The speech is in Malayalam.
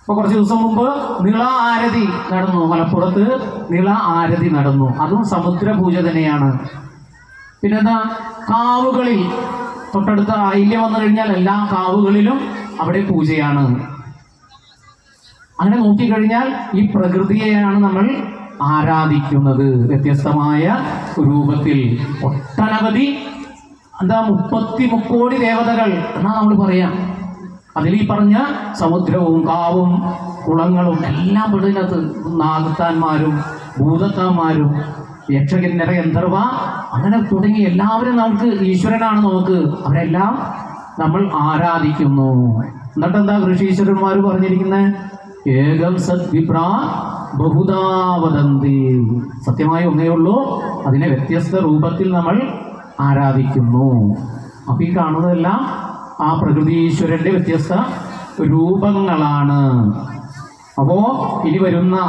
ഇപ്പൊ കുറച്ച് ദിവസം മുമ്പ് നിള ആരതി നടന്നു, മലപ്പുറത്ത് നിള ആരതി നടന്നു. അതും സമുദ്ര പൂജ തന്നെയാണ്. പിന്നെന്താ, കാവുകളിൽ തൊട്ടടുത്ത ആയില്യം വന്നു കഴിഞ്ഞാൽ എല്ലാ കാവുകളിലും അവിടെ പൂജയാണ്. അങ്ങനെ നോക്കിക്കഴിഞ്ഞാൽ ഈ പ്രകൃതിയെയാണ് നമ്മൾ ആരാധിക്കുന്നത് വ്യത്യസ്തമായ രൂപത്തിൽ. ഒട്ടനവധി 33 കോടി ദേവതകൾ എന്നാ നമ്മൾ പറയാം. അതിൽ ഈ പറഞ്ഞ സമുദ്രവും കാവും കുളങ്ങളും എല്ലാം പെടുന്നതിനകത്ത് നാഗത്താന്മാരും ഭൂതത്താന്മാരും യക്ഷകിന്നര ഗന്ധർവ അങ്ങനെ തുടങ്ങി എല്ലാവരും നമുക്ക് ഈശ്വരനാണ്. നമുക്ക് അവരെല്ലാം നമ്മൾ ആരാധിക്കുന്നു. എന്നിട്ട് എന്താ ഋഷീശ്വരന്മാർ പറഞ്ഞിരിക്കുന്നത്? ഏകം സദ്വിപ്രാ ബഹുധാ വദന്തി. സത്യമായി ഒന്നേ ഉള്ളൂ, അതിനെ വ്യത്യസ്ത രൂപത്തിൽ നമ്മൾ ആരാധിക്കുന്നു. അപ്പൊ ഈ കാണുന്നതെല്ലാം ആ പ്രകൃതീശ്വരന്റെ വ്യത്യസ്ത രൂപങ്ങളാണ്. അപ്പോ ഇനി വരുന്ന